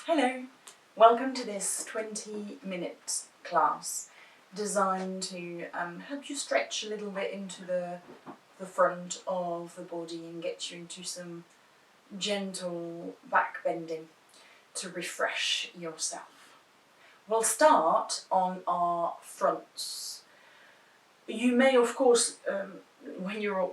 Hello, welcome to this 20-minute class designed to help you stretch a little bit into the front of the body and get you into some gentle back bending to refresh yourself. We'll start on our fronts. You may, of course, when you're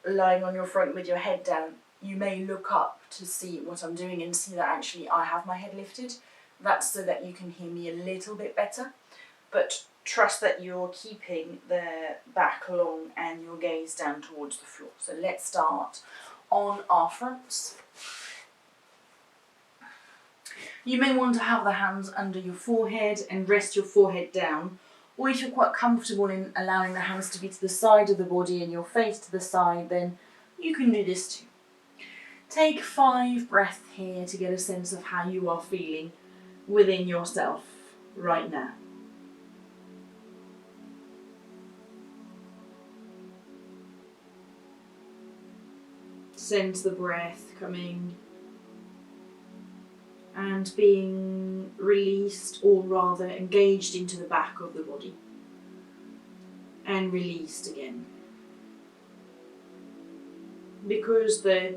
lying on your front with your head down, you may look up to see what I'm doing and see that actually I have my head lifted. That's so that you can hear me a little bit better. But trust that you're keeping the back long and your gaze down towards the floor. So let's start on our fronts. You may want to have the hands under your forehead and rest your forehead down. Or if you're quite comfortable in allowing the hands to be to the side of the body and your face to the side, then you can do this too. Take 5 breaths here to get a sense of how you are feeling within yourself right now. Sense the breath coming and being released, or rather engaged into the back of the body and released again. Because the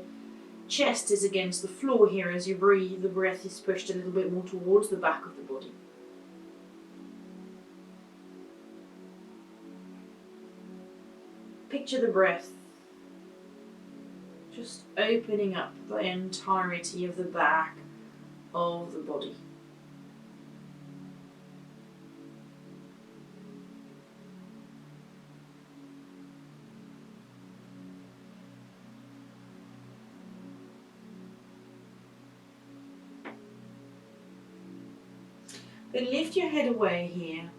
chest is against the floor here, as you breathe, the breath is pushed a little bit more towards the back of the body. Picture the breath just opening up the entirety of the back of the body. Then lift your head away here.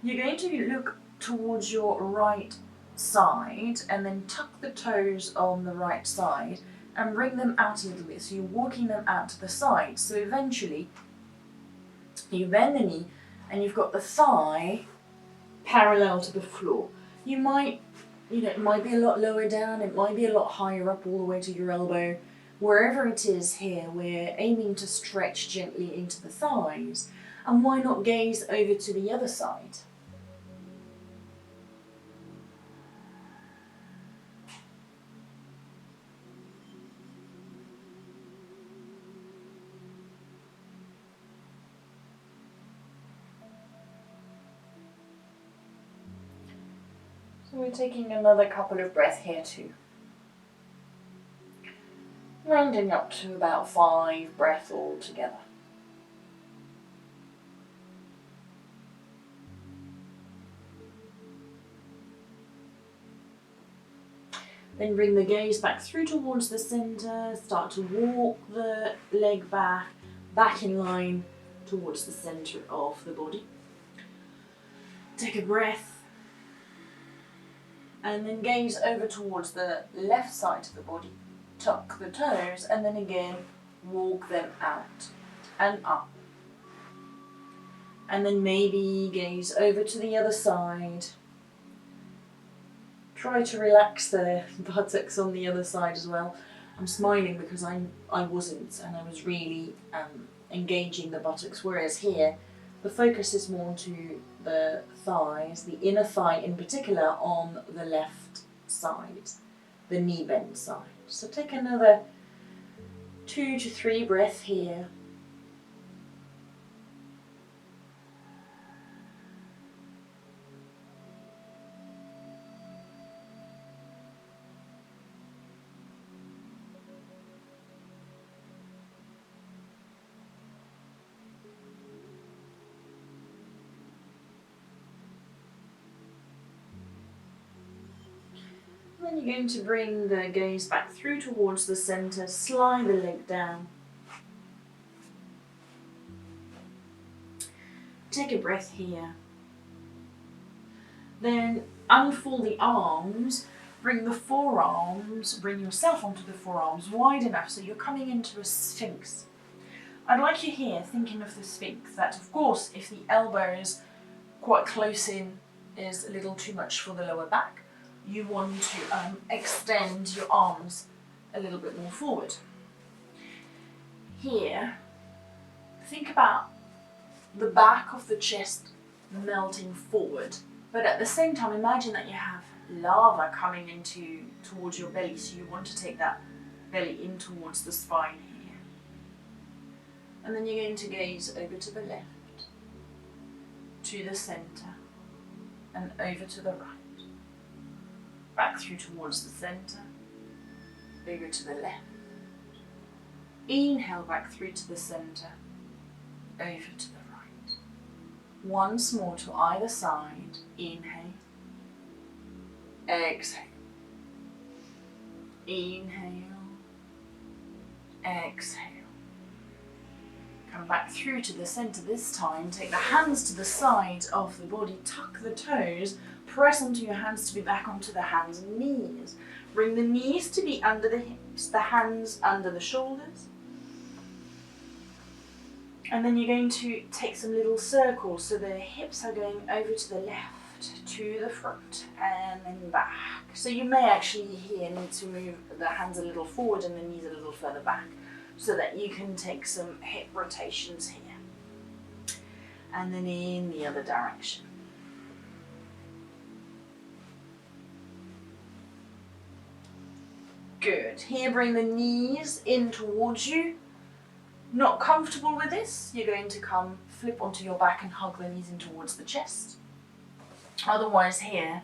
You're going to look towards your right side and then tuck the toes on the right side and bring them out a little bit. So you're walking them out to the side. So eventually you bend the knee and you've got the thigh parallel to the floor. You might, it might be a lot lower down, it might be a lot higher up all the way to your elbow. Wherever it is here, we're aiming to stretch gently into the thighs. And why not gaze over to the other side? So we're taking another couple of breaths here too. Rounding up to about 5 breaths altogether. Then bring the gaze back through towards the center, start to walk the leg back in line towards the center of the body. Take a breath and then gaze over towards the left side of the body, tuck the toes and then again walk them out and up. And then maybe gaze over to the other side. Try to relax the buttocks on the other side as well. I'm smiling because I wasn't, and I was really engaging the buttocks, whereas here the focus is more to the thighs, the inner thigh in particular on the left side, the knee bend side. So take another 2 to 3 breaths here. Then you're going to bring the gaze back through towards the center, slide the leg down. Take a breath here. Then unfold the arms, bring the forearms, bring yourself onto the forearms wide enough so you're coming into a sphinx. I'd like you here thinking of the sphinx, that of course if the elbow is quite close in is a little too much for the lower back, you want to extend your arms a little bit more forward. Here, think about the back of the chest melting forward, but at the same time imagine that you have lava coming towards your belly, so you want to take that belly in towards the spine here. And then you're going to gaze over to the left, to the center, and over to the right. Back through towards the center, over to the left. Inhale back through to the center, over to the right. Once more to either side. Inhale. Exhale. Inhale. Exhale. Come back through to the center this time. Take the hands to the side of the body. Tuck the toes. Press onto your hands to be back onto the hands and knees. Bring the knees to be under the hips, the hands under the shoulders. And then you're going to take some little circles. So the hips are going over to the left, to the front, and then back. So you may actually here need to move the hands a little forward and the knees a little further back, so that you can take some hip rotations here. And then in the other direction. Good. Here, bring the knees in towards you. Not comfortable with this, you're going to come flip onto your back and hug the knees in towards the chest. Otherwise here,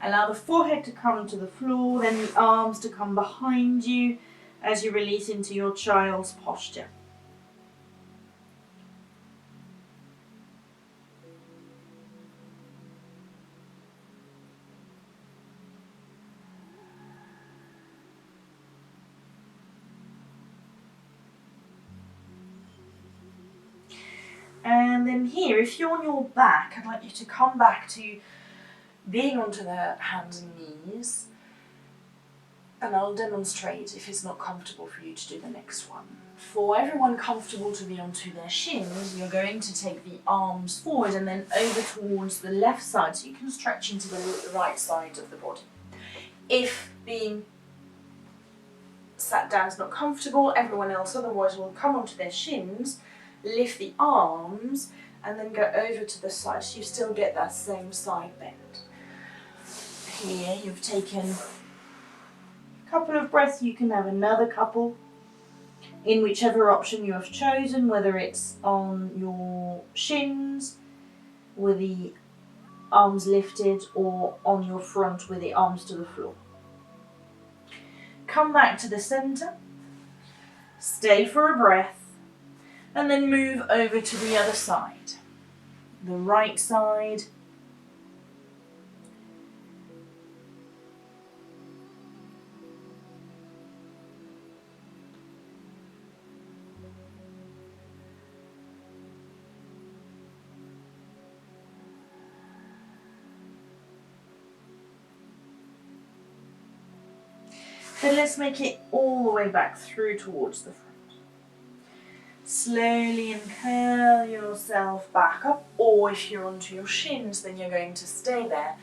allow the forehead to come to the floor, then the arms to come behind you as you release into your child's posture. And then here, if you're on your back, I'd like you to come back to being onto the hands and knees. And I'll demonstrate if it's not comfortable for you to do the next one. For everyone comfortable to be onto their shins, you're going to take the arms forward and then over towards the left side, so you can stretch into the right side of the body. If being sat down is not comfortable, everyone else otherwise will come onto their shins, lift the arms, and then go over to the side, so you still get that same side bend. Here you've taken a couple of breaths, you can have another couple in whichever option you have chosen, whether it's on your shins with the arms lifted or on your front with the arms to the floor. Come back to the center, stay for a breath, and then move over to the other side. The right side. Then let's make it all the way back through towards the front. Slowly curl yourself back up, or if you're onto your shins, then you're going to stay there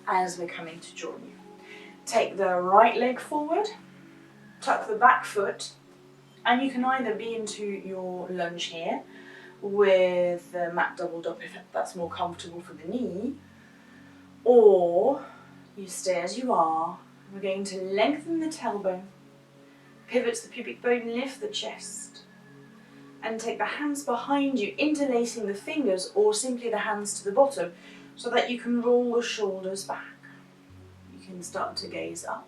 as we're coming to join you. Take the right leg forward, tuck the back foot, and you can either be into your lunge here with the mat doubled up if that's more comfortable for the knee, or you stay as you are. We're going to lengthen the tailbone, pivot the pubic bone, lift the chest, and take the hands behind you, interlacing the fingers or simply the hands to the bottom so that you can roll the shoulders back. You can start to gaze up.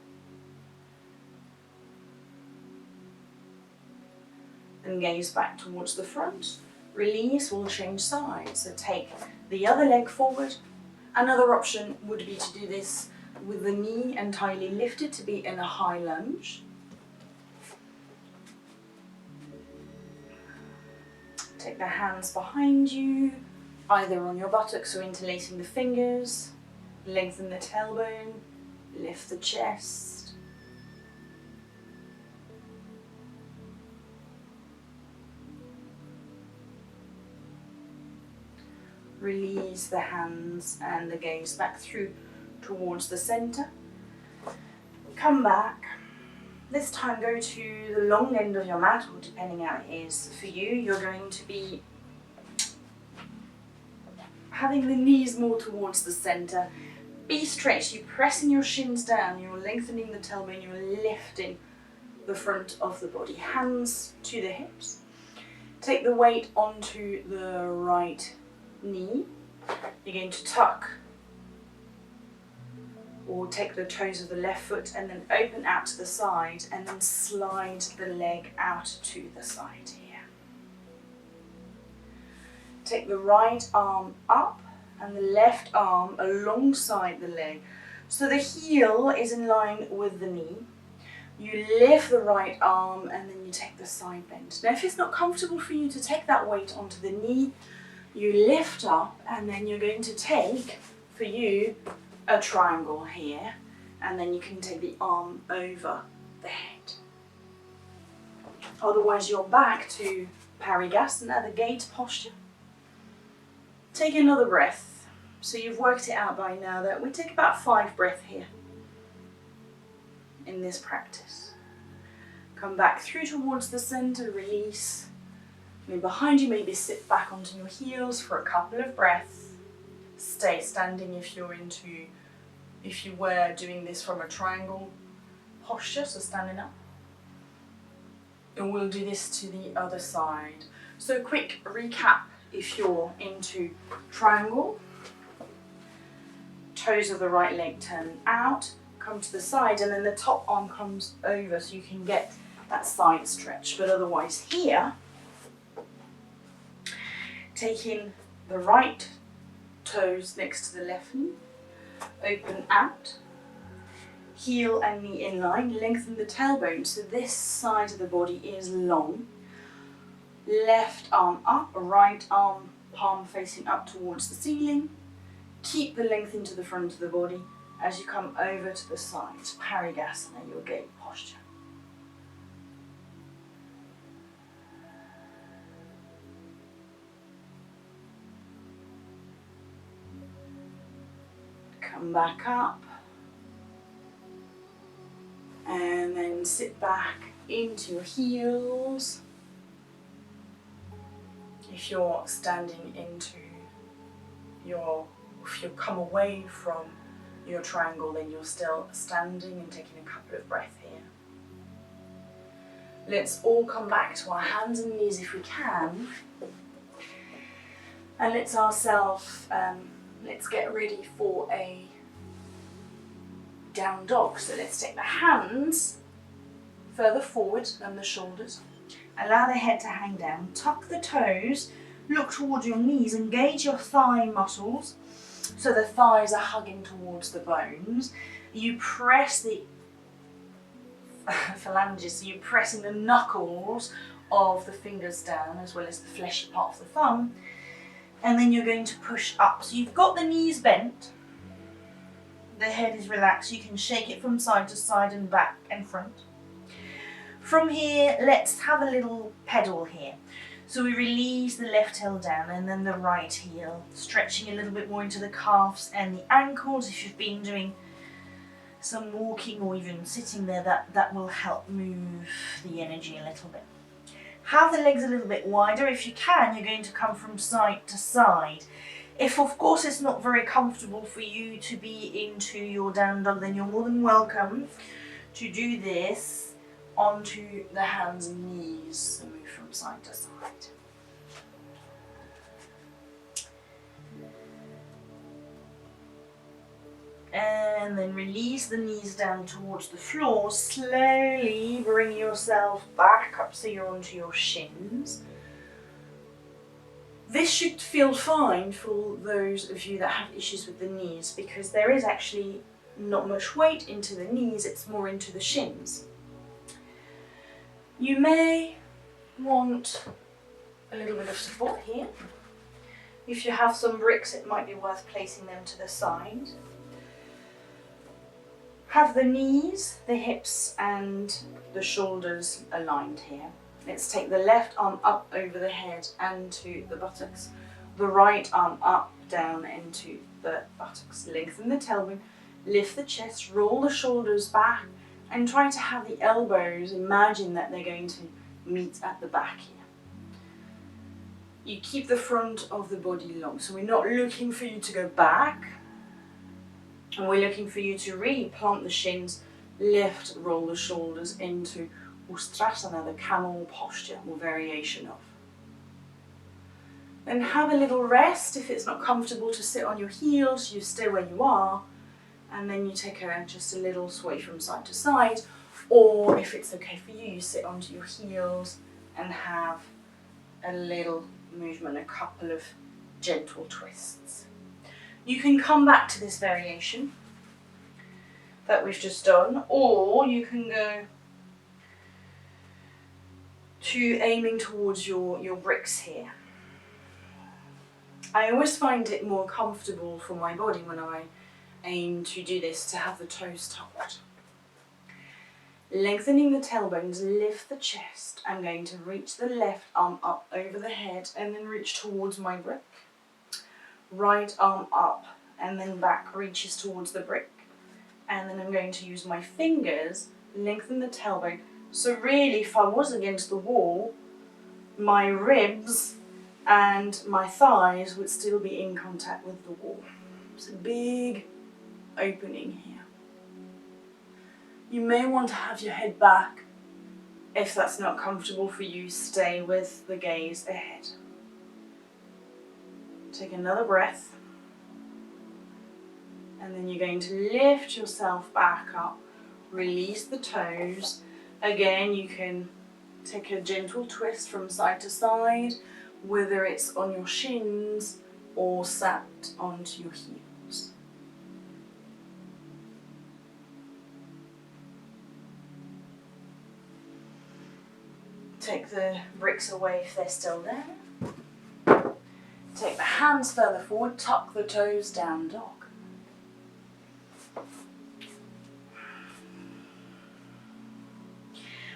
And gaze back towards the front. Release, we'll change sides. So take the other leg forward. Another option would be to do this with the knee entirely lifted to be in a high lunge. Take the hands behind you, either on your buttocks or interlacing the fingers. Lengthen the tailbone, lift the chest. Release the hands and the gaze back through towards the center. Come back, This time go to the long end of your mat, or depending how it is for you, you're going to be having the knees more towards the centre. Be stretched, you're pressing your shins down, you're lengthening the tailbone, you're lifting the front of the body. Hands to the hips. Take the weight onto the right knee. You're going to tuck or take the toes of the left foot and then open out to the side and then slide the leg out to the side here. Take the right arm up and the left arm alongside the leg. So the heel is in line with the knee. You lift the right arm and then you take the side bend. Now if it's not comfortable for you to take that weight onto the knee, you lift up and then you're going to take, for you, a triangle here, and then you can take the arm over the head. Otherwise you're back to Parigasana, the gate posture. Take another breath. So you've worked it out by now that we take about 5 breaths here in this practice. Come back through towards the center, release. Maybe behind you, maybe sit back onto your heels for a couple of breaths. Stay standing if you were doing this from a triangle posture, so standing up. And we'll do this to the other side. So quick recap if you're into triangle. Toes of the right leg turn out, come to the side, and then the top arm comes over so you can get that side stretch. But otherwise here, taking the right toes next to the left knee, open out, heel and knee in line, lengthen the tailbone so this side of the body is long. Left arm up, right arm palm facing up towards the ceiling. Keep the length into the front of the body as you come over to the sides. Parigasana, your gate posture. Come back up and then sit back into your heels. If you're standing into if you come away from your triangle, then you're still standing and taking a couple of breaths here. Let's all come back to our hands and knees if we can. And let's get ready for a down dog. So let's take the hands further forward than the shoulders. Allow the head to hang down. Tuck the toes, look towards your knees, engage your thigh muscles so the thighs are hugging towards the bones. You press the phalanges, so you're pressing the knuckles of the fingers down as well as the fleshy part of the thumb. And then you're going to push up. So you've got the knees bent, the head is relaxed, you can shake it from side to side and back and front. From here, let's have a little pedal here. So we release the left heel down and then the right heel, stretching a little bit more into the calves and the ankles. If you've been doing some walking or even sitting there, that will help move the energy a little bit. Have the legs a little bit wider. If you can, you're going to come from side to side. If of course it's not very comfortable for you to be into your down dog, then you're more than welcome to do this onto the hands and knees, so move from side to side. And then release the knees down towards the floor. Slowly bring yourself back up so you're onto your shins. This should feel fine for those of you that have issues with the knees, because there is actually not much weight into the knees, it's more into the shins. You may want a little bit of support here. If you have some bricks, it might be worth placing them to the side. Have the knees, the hips and the shoulders aligned here. Let's take the left arm up over the head and to the buttocks. The right arm up, down into the buttocks. Lengthen the tailbone, lift the chest, roll the shoulders back, And try to have the elbows, imagine that they're going to meet at the back here. You keep the front of the body long, so we're not looking for you to go back, and we're looking for you to really plant the shins, lift, roll the shoulders into Ustrasana, the camel posture or variation of. Then have a little rest. If it's not comfortable to sit on your heels, you stay where you are, and then you take just a little sway from side to side, or if it's okay for you, you sit onto your heels and have a little movement, a couple of gentle twists. You can come back to this variation that we've just done, or you can go to aiming towards your bricks here. I always find it more comfortable for my body when I aim to do this, to have the toes tucked. Lengthening the tailbones, lift the chest. I'm going to reach the left arm up over the head and then reach towards my brick. Right arm up and then back reaches towards the brick. And then I'm going to use my fingers, lengthen the tailbone. So really, if I was against the wall, my ribs and my thighs would still be in contact with the wall. It's a big opening here. You may want to have your head back. If that's not comfortable for you, stay with the gaze ahead. Take another breath. And then you're going to lift yourself back up. Release the toes. Again, you can take a gentle twist from side to side, whether it's on your shins or sat onto your heels. Take the bricks away if they're still there. Take the hands further forward, tuck the toes, down dog.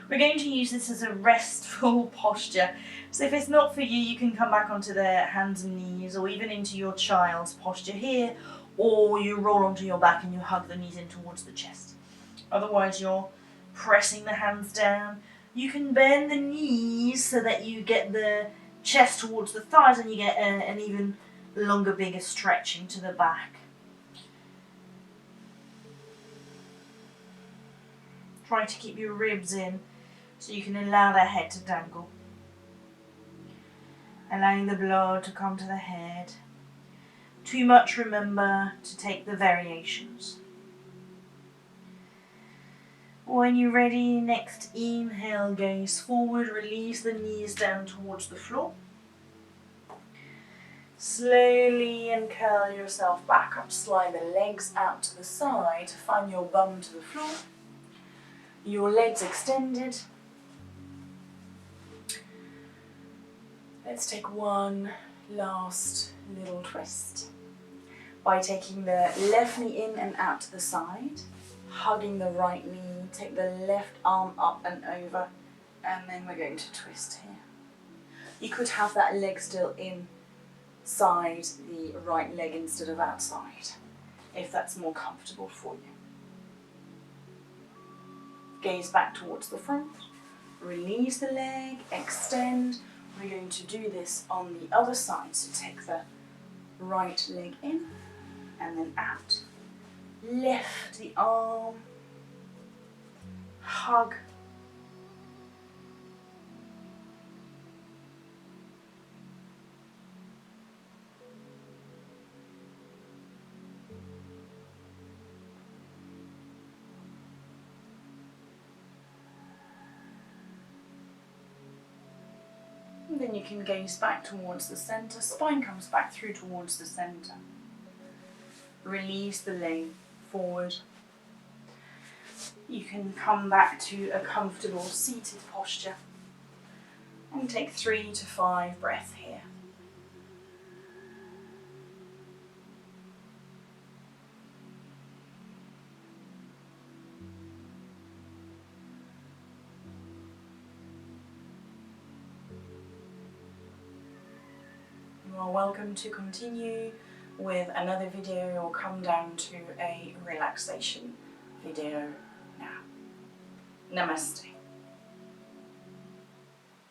We're going to use this as a restful posture. So if it's not for you, you can come back onto the hands and knees, or even into your child's posture here, or you roll onto your back and you hug the knees in towards the chest. Otherwise, you're pressing the hands down. You can bend the knees so that you get the chest towards the thighs and you get an even longer, bigger stretching to the back. Try to keep your ribs in so you can allow their head to dangle. Allowing the blood to come to the head. Too much, remember to take the variations. When you're ready, next inhale, gaze forward, release the knees down towards the floor. Slowly and curl yourself back up, slide the legs out to the side, find your bum to the floor. Your legs extended. Let's take one last little twist by taking the left knee in and out to the side, hugging the right knee, take the left arm up and over, and then we're going to twist here. You could have that leg still inside the right leg instead of outside, if that's more comfortable for you. Gaze back towards the front, release the leg, extend. We're going to do this on the other side, so take the right leg in and then out. Lift the arm, hug. And then you can gaze back towards the center, spine comes back through towards the center. Release the leg forward. You can come back to a comfortable seated posture and take 3 to 5 breaths here. You are welcome to continue with another video or come down to a relaxation video now. Namaste.